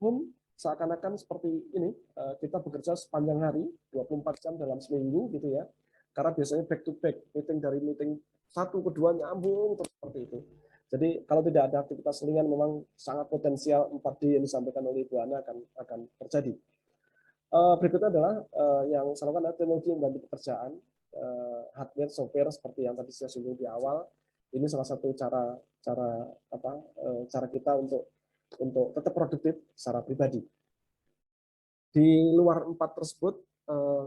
home seakan-akan seperti ini, kita bekerja sepanjang hari 24 jam dalam seminggu gitu ya, karena biasanya back to back, meeting dari meeting satu kedua nyambung terus seperti itu. Jadi kalau tidak ada aktivitas ringan memang sangat potensial 4D yang disampaikan oleh Ibu Ana akan terjadi. Berikutnya adalah yang saya lakukan adalah teknologi yang membantu pekerjaan, hardware, software seperti yang tadi saya singgung di awal. Ini salah satu cara kita untuk tetap produktif secara pribadi. Di luar 4 tersebut,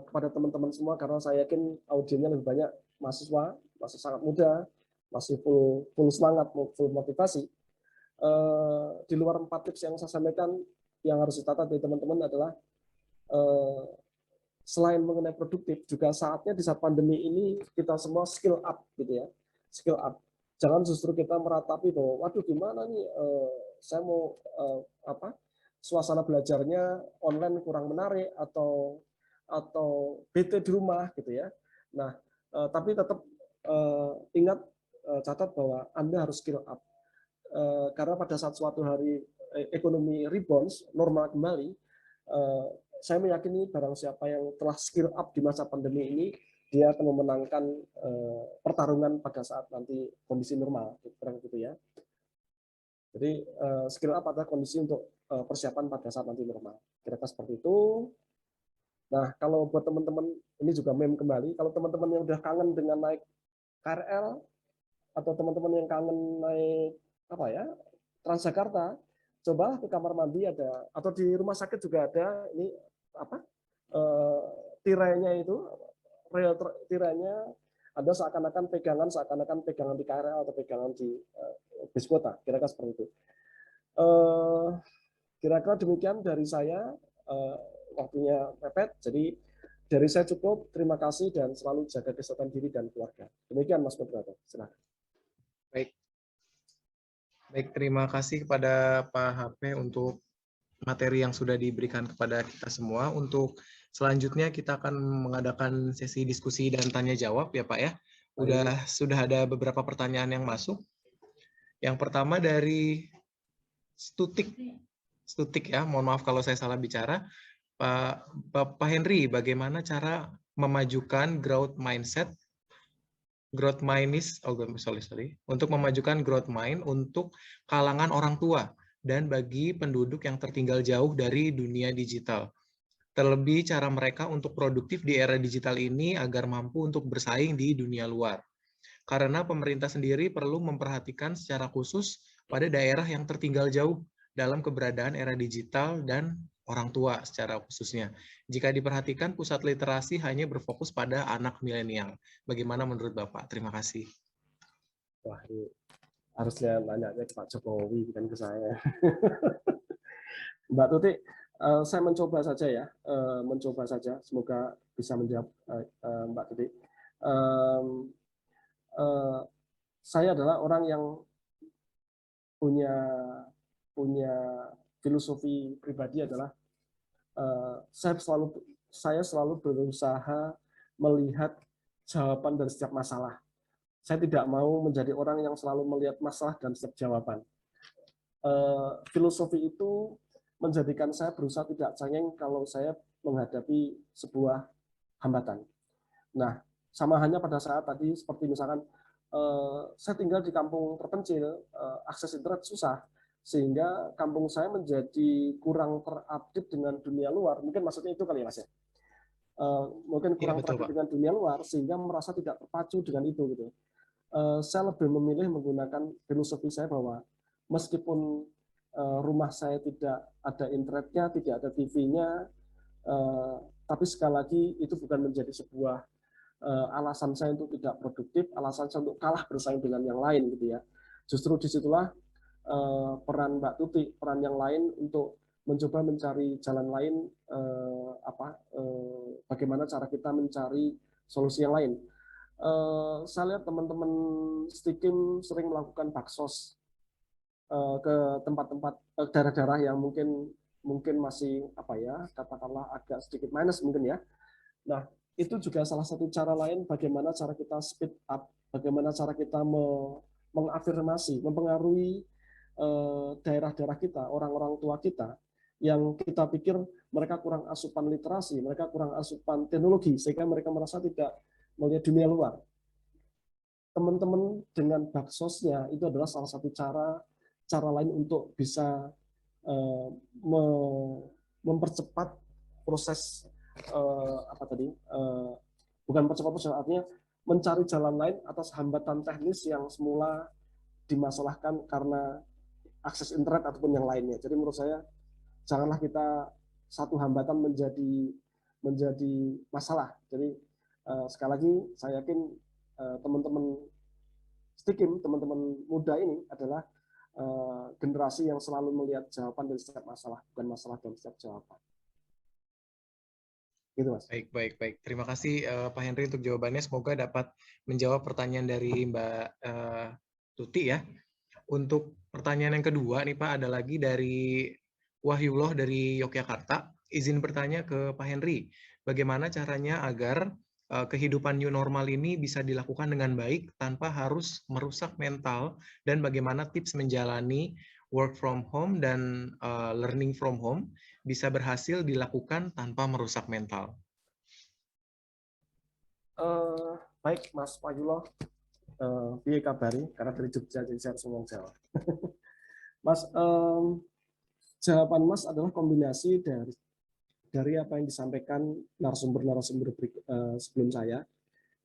kepada teman-teman semua, karena saya yakin audiennya lebih banyak mahasiswa, masih sangat muda, masih full semangat, full motivasi. Di luar 4 tips yang saya sampaikan, yang harus dicatat dari teman-teman adalah selain mengenai produktif, juga saatnya di saat pandemi ini kita semua skill up gitu ya, skill up. Jangan justru kita meratapi bahwa waduh gimana nih saya mau suasana belajarnya online kurang menarik atau bete di rumah gitu ya. Nah, tapi tetap ingat, catat bahwa Anda harus skill up. Karena pada saat suatu hari ekonomi rebounds, normal kembali, saya meyakini barang siapa yang telah skill up di masa pandemi ini, dia akan memenangkan pertarungan pada saat nanti kondisi normal, gitu ya. Jadi skill up adalah kondisi untuk persiapan pada saat nanti normal. Kira-kira seperti itu. Nah, kalau buat teman-teman, ini juga meme kembali, kalau teman-teman yang udah kangen dengan naik KRL, atau teman-teman yang kangen naik Transjakarta, cobalah ke kamar mandi ada, atau di rumah sakit juga ada, ini tirainya itu, rel tirainya ada seakan-akan pegangan di KRL atau pegangan di bis kota, kira-kira seperti itu. Kira-kira demikian dari saya, waktunya mepet, jadi dari saya cukup, terima kasih dan selalu jaga kesehatan diri dan keluarga. Demikian Mas Moderator, silakan. Baik, terima kasih kepada Pak HP untuk materi yang sudah diberikan kepada kita semua. Untuk selanjutnya kita akan mengadakan sesi diskusi dan tanya jawab ya Pak ya. Sudah ada beberapa pertanyaan yang masuk. Yang pertama dari Stutik ya, mohon maaf kalau saya salah bicara. Pak Henry, bagaimana cara memajukan growth mindset untuk memajukan growth mind untuk kalangan orang tua dan bagi penduduk yang tertinggal jauh dari dunia digital. Terlebih cara mereka untuk produktif di era digital ini agar mampu untuk bersaing di dunia luar. Karena pemerintah sendiri perlu memperhatikan secara khusus pada daerah yang tertinggal jauh dalam keberadaan era digital dan orang tua secara khususnya. Jika diperhatikan, pusat literasi hanya berfokus pada anak milenial. Bagaimana menurut Bapak? Terima kasih. Wah, ini harusnya nanya ke Pak Jokowi, bukan ke saya. Mbak Tuti, saya mencoba saja ya, semoga bisa menjawab Mbak Tuti. Saya adalah orang yang punya filosofi pribadi adalah saya selalu berusaha melihat jawaban dari setiap masalah. Saya tidak mau menjadi orang yang selalu melihat masalah dan setiap jawaban. Filosofi itu menjadikan saya berusaha tidak cengeng kalau saya menghadapi sebuah hambatan. Nah, sama halnya pada saat tadi seperti misalkan saya tinggal di kampung terpencil, akses internet susah, sehingga kampung saya menjadi kurang terupdate dengan dunia luar. Mungkin maksudnya itu kali ya Mas ya. Mungkin kurang terupdate dengan dunia luar sehingga merasa tidak terpacu dengan itu gitu. Saya lebih memilih menggunakan filosofi saya bahwa meskipun rumah saya tidak ada internetnya, tidak ada TV-nya, tapi sekali lagi itu bukan menjadi sebuah alasan saya untuk tidak produktif, alasan saya untuk kalah bersaing dengan yang lain gitu ya. Justru disitulah peran Mbak Tuti, peran yang lain untuk mencoba mencari jalan lain, bagaimana cara kita mencari solusi yang lain. Saya lihat teman-teman Stikim sering melakukan baksos ke tempat-tempat daerah-daerah yang mungkin masih katakanlah agak sedikit minus mungkin ya. Nah, itu juga salah satu cara lain bagaimana cara kita speed up, bagaimana cara kita mengafirmasi, mempengaruhi daerah-daerah kita, orang-orang tua kita yang kita pikir mereka kurang asupan literasi, mereka kurang asupan teknologi, sehingga mereka merasa tidak melihat dunia luar. Teman-teman dengan baksosnya itu adalah salah satu cara lain untuk bisa mempercepat proses bukan percepat proses, artinya mencari jalan lain atas hambatan teknis yang semula dimasalahkan karena akses internet ataupun yang lainnya. Jadi menurut saya janganlah kita satu hambatan menjadi masalah. Jadi sekali lagi saya yakin teman-teman Stikim, teman-teman muda ini adalah generasi yang selalu melihat jawaban dari setiap masalah, bukan masalah dari setiap jawaban. Gitu, Mas. Baik. Terima kasih Pak Henry untuk jawabannya. Semoga dapat menjawab pertanyaan dari Mbak Tuti ya. Untuk pertanyaan yang kedua nih Pak, ada lagi dari Wahyullah dari Yogyakarta. Izin bertanya ke Pak Henry, bagaimana caranya agar kehidupan new normal ini bisa dilakukan dengan baik tanpa harus merusak mental, dan bagaimana tips menjalani work from home dan learning from home bisa berhasil dilakukan tanpa merusak mental. Baik Mas Wahyullah, piye kabari karena dari Jogja jadi saya harus ngomong Jawa. Mas, jawaban Mas adalah kombinasi dari apa yang disampaikan narasumber-narasumber sebelum saya,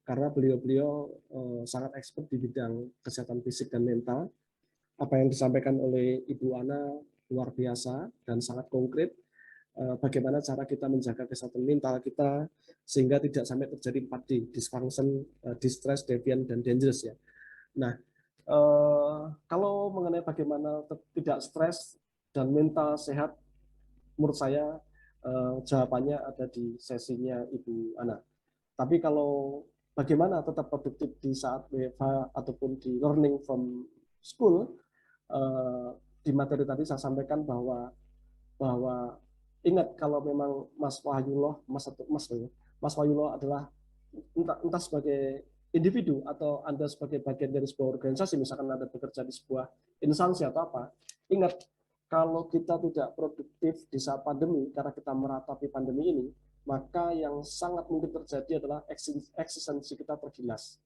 karena beliau-beliau sangat expert di bidang kesehatan fisik dan mental. Apa yang disampaikan oleh Ibu Ana luar biasa dan sangat konkret. Bagaimana cara kita menjaga kesehatan mental kita sehingga tidak sampai terjadi 4D, dysfunction, distress, deviant, dan dangerous ya. Nah, kalau mengenai bagaimana tidak stres dan mental sehat, menurut saya jawabannya ada di sesinya Ibu Ana. Tapi kalau bagaimana tetap produktif di saat WFH ataupun di learning from school, di materi tadi saya sampaikan bahwa ingat kalau memang Mas Wahyullah, Mas Wahyullah adalah entah sebagai individu atau Anda sebagai bagian dari sebuah organisasi, misalkan Anda bekerja di sebuah instansi atau apa, ingat kalau kita tidak produktif di saat pandemi karena kita meratapi pandemi ini, maka yang sangat mungkin terjadi adalah eksistensi kita tergilas.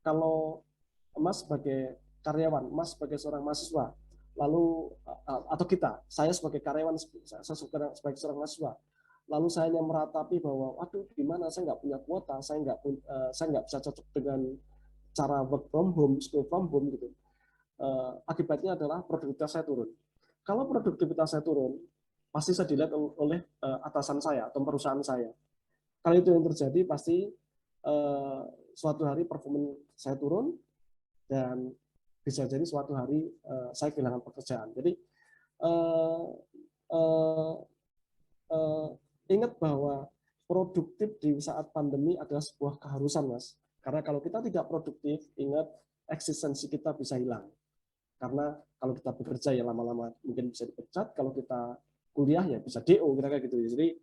Kalau Mas sebagai karyawan, Mas sebagai seorang mahasiswa, lalu atau saya sebagai karyawan, saya sebagai seorang mahasiswa, lalu saya hanya meratapi bahwa, waduh, gimana saya nggak punya kuota, saya nggak bisa cocok dengan cara work from home, school from home gitu. Akibatnya adalah produktivitas saya turun. Kalau produktivitas saya turun, pasti saya dilihat oleh atasan saya atau perusahaan saya. Kalau itu yang terjadi, pasti suatu hari performa saya turun dan bisa jadi suatu hari saya kehilangan pekerjaan. Jadi ingat bahwa produktif di saat pandemi adalah sebuah keharusan, Mas. Karena kalau kita tidak produktif, ingat eksistensi kita bisa hilang. Karena kalau kita bekerja ya lama-lama mungkin bisa dipecat, kalau kita kuliah ya bisa DO, kira-kira gitu. Jadi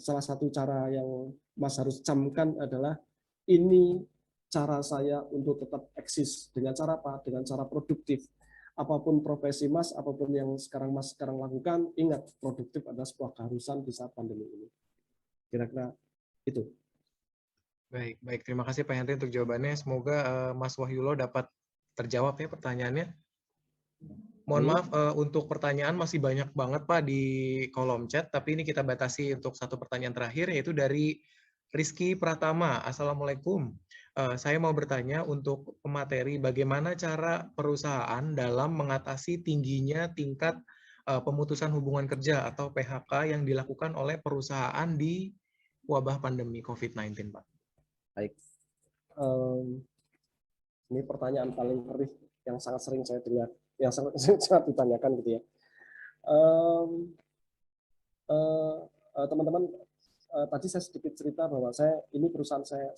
salah satu cara yang Mas harus camkan adalah ini cara saya untuk tetap eksis. Dengan cara apa? Dengan cara produktif. Apapun profesi Mas, apapun yang Mas sekarang lakukan, ingat produktif adalah sebuah keharusan di saat pandemi ini. Kira-kira itu. Baik, baik. Terima kasih Pak Henry untuk jawabannya. Semoga Mas Wahyullah dapat terjawab ya pertanyaannya. Mohon maaf, untuk pertanyaan masih banyak banget Pak di kolom chat, tapi ini kita batasi untuk satu pertanyaan terakhir, yaitu dari Rizky Pratama. Assalamualaikum. Saya mau bertanya untuk pemateri, bagaimana cara perusahaan dalam mengatasi tingginya tingkat pemutusan hubungan kerja atau PHK yang dilakukan oleh perusahaan di wabah pandemi COVID-19, Pak? Baik. Ini pertanyaan paling perih yang sangat sering saya dengar, yang sangat ditanyakan gitu ya. Teman-teman, tadi saya sedikit cerita bahwa ini perusahaan saya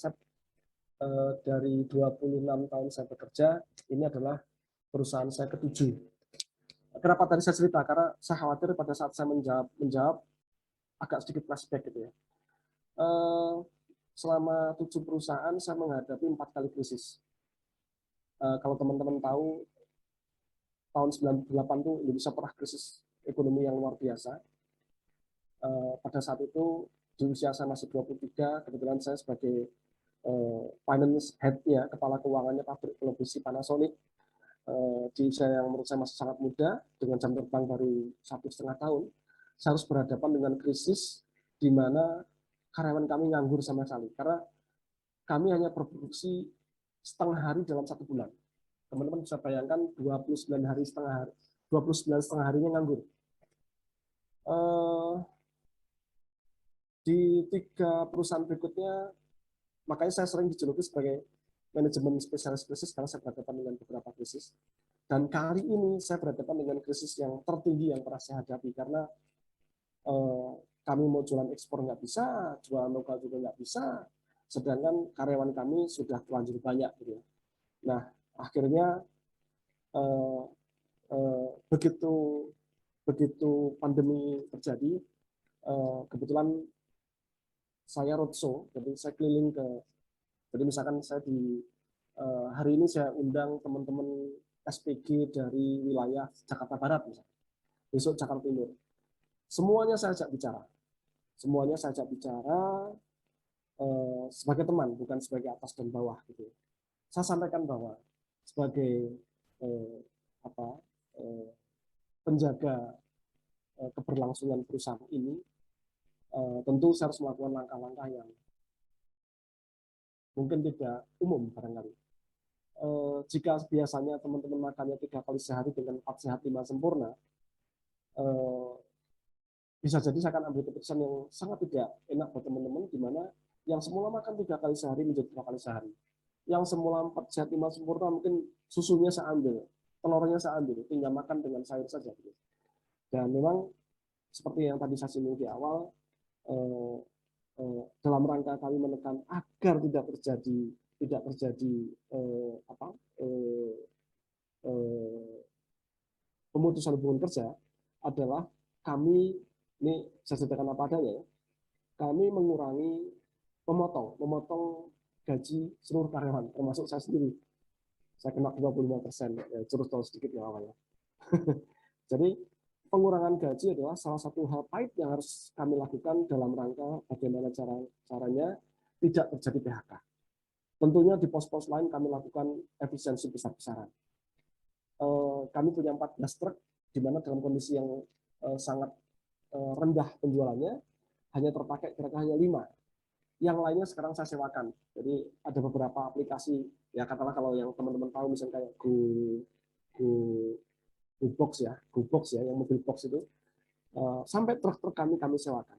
dari 26 tahun saya bekerja, ini adalah perusahaan saya ke-7. Kenapa tadi saya cerita? Karena saya khawatir pada saat saya menjawab agak sedikit flashback gitu ya. Selama 7 perusahaan saya menghadapi 4 kali krisis. Kalau teman-teman tahu, tahun 98 tuh Indonesia pernah krisis ekonomi yang luar biasa. Pada saat itu di usia saya masih 23, kebetulan saya sebagai finance head-nya, kepala keuangannya pabrik televisi Panasonic, di usia yang menurut saya masih sangat muda, dengan jam terbang baru 1,5 tahun, saya harus berhadapan dengan krisis di mana karyawan kami nganggur sama sekali, karena kami hanya berproduksi setengah hari dalam 1 bulan. Teman-teman bisa bayangkan 29 setengah harinya nganggur. Di 3 perusahaan berikutnya, makanya saya sering dijuluki sebagai manajemen spesialis krisis karena saya berhadapan dengan beberapa krisis. Dan kali ini saya berhadapan dengan krisis yang tertinggi yang pernah saya hadapi, karena kami mau jualan ekspor nggak bisa, jualan lokal juga nggak bisa, sedangkan karyawan kami sudah terlanjur banyak gitu ya. Nah, akhirnya eh, begitu pandemi terjadi, kebetulan saya roadshow, jadi saya keliling ke, jadi misalkan saya di hari ini saya undang teman-teman SPG dari wilayah Jakarta Barat, misalnya, besok Jakarta Timur, semuanya saya ajak bicara, sebagai teman, bukan sebagai atas dan bawah gitu. Saya sampaikan bahwa sebagai eh, apa penjaga keberlangsungan perusahaan ini, tentu saya harus melakukan langkah-langkah yang mungkin tidak umum barangkali. Jika biasanya teman-teman makannya 3 kali sehari dengan 4 sehat 5 sempurna, bisa jadi saya akan ambil keputusan yang sangat tidak enak buat teman-teman, di mana yang semula makan 3 kali sehari menjadi 2 kali sehari. Yang semula 4 sehat 5 sempurna mungkin susunya saya ambil, telurnya saya ambil, tinggal makan dengan sayur saja. Dan memang seperti yang tadi saya singgung di awal, dalam rangka kami menekan agar tidak terjadi pemutusan hubungan kerja, adalah kami, ini saya sederhana apa adanya ya, kami mengurangi, memotong gaji seluruh karyawan, termasuk saya sendiri. Saya kena 25%, ya, terus tahu sedikit ya awalnya. Jadi pengurangan gaji adalah salah satu hal pahit yang harus kami lakukan dalam rangka bagaimana caranya tidak terjadi PHK. Tentunya di pos-pos lain kami lakukan efisiensi besar-besaran. Kami punya 14 truk, di mana dalam kondisi yang sangat rendah penjualannya, hanya terpakai kira-kira hanya 5. Yang lainnya sekarang saya sewakan. Jadi ada beberapa aplikasi, ya katakanlah kalau yang teman-teman tahu misalnya kayak GoBox ya, yang mobil box itu, sampai truk-truk kami sewakan.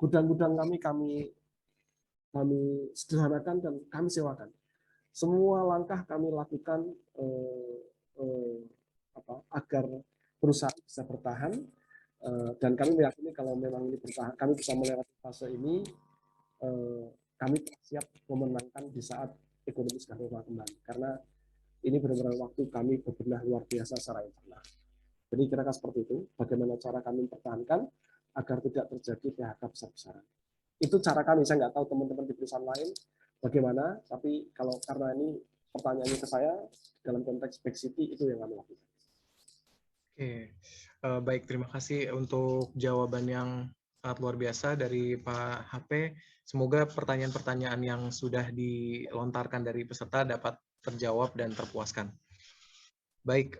Gudang-gudang kami sederhanakan dan kami sewakan. Semua langkah kami lakukan agar perusahaan bisa bertahan, dan kami meyakini kalau memang ini bertahan, kami bisa melewati fase ini, kami siap memenangkan di saat ekonomi sudah normal kembali. Karena ini benar-benar waktu kami berbenah luar biasa secara internal. Jadi kira-kira seperti itu, bagaimana cara kami mempertahankan agar tidak terjadi PHK besar-besaran. Itu cara kami, saya nggak tahu teman-teman di perusahaan lain bagaimana, tapi kalau karena ini pertanyaannya ke saya, dalam konteks Back City, itu yang kami lakukan. Oke, baik, terima kasih untuk jawaban yang sangat luar biasa dari Pak HP. Semoga pertanyaan-pertanyaan yang sudah dilontarkan dari peserta dapat terjawab dan terpuaskan. Baik,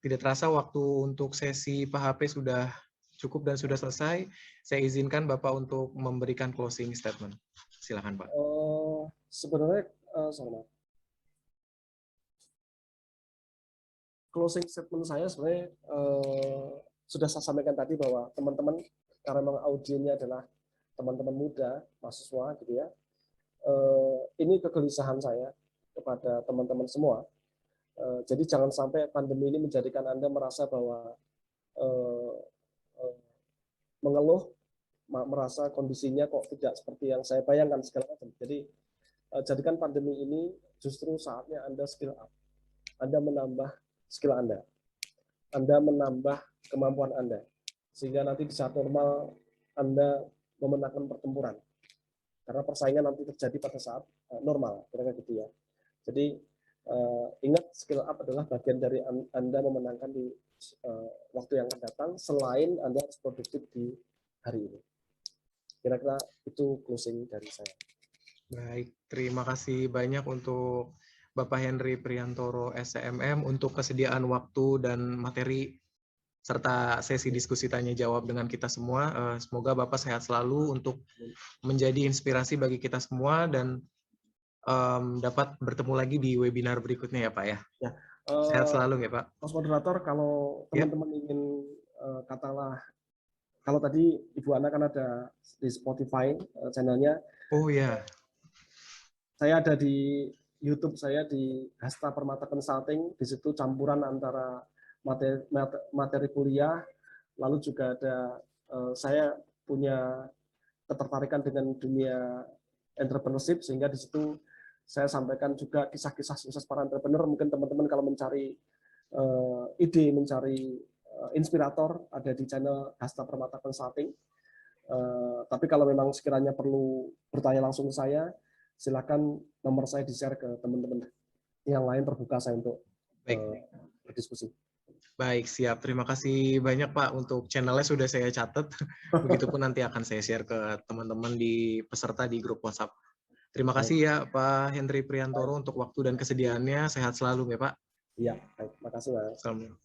tidak terasa waktu untuk sesi Pak HP sudah cukup dan sudah selesai. Saya izinkan Bapak untuk memberikan closing statement. Silakan, Pak. Sebenarnya, closing statement saya sebenarnya sudah saya sampaikan tadi, bahwa teman-teman, karena memang audiennya adalah teman-teman muda, mahasiswa gitu ya, ini kegelisahan saya kepada teman-teman semua. Jadi jangan sampai pandemi ini menjadikan Anda merasa bahwa mengeluh, merasa kondisinya kok tidak seperti yang saya bayangkan segala macam. Jadi jadikan pandemi ini justru saatnya Anda skill up. Anda menambah skill Anda menambah kemampuan Anda, sehingga nanti di saat normal Anda memenangkan pertempuran. Karena persaingan nanti terjadi pada saat normal, kira-kira gitu ya. Jadi ingat, skill up adalah bagian dari Anda memenangkan di waktu yang akan datang, selain Anda harus produktif di hari ini. Kira-kira itu closing dari saya. Baik, terima kasih banyak untuk Bapak Henry Priantoro, SCMM, untuk kesediaan waktu dan materi serta sesi diskusi tanya jawab dengan kita semua. Semoga Bapak sehat selalu untuk menjadi inspirasi bagi kita semua, dan dapat bertemu lagi di webinar berikutnya ya Pak ya. Sehat selalu ya Pak. Mas Moderator, kalau teman-teman ingin katakanlah, kalau tadi Ibu Ana kan ada di Spotify channelnya. Oh ya. Saya ada di YouTube, saya di Hasta Permata Consulting. Di situ campuran antara materi kuliah, lalu juga ada saya punya ketertarikan dengan dunia entrepreneurship, sehingga di situ saya sampaikan juga kisah-kisah sukses para entrepreneur. Mungkin teman-teman kalau mencari ide mencari inspirator ada di channel Hasta Permata Consulting. Tapi kalau memang sekiranya perlu bertanya langsung ke saya, silakan nomor saya di-share ke teman-teman yang lain, terbuka saya untuk berdiskusi. Baik, siap. Terima kasih banyak Pak untuk channelnya sudah saya catat. Begitupun nanti akan saya share ke teman-teman di peserta di grup WhatsApp. Terima kasih ya Pak Hendry Priantoro untuk waktu dan kesediaannya. Sehat selalu ya Pak. Iya, baik. Terima kasih Mas. Assalamualaikum.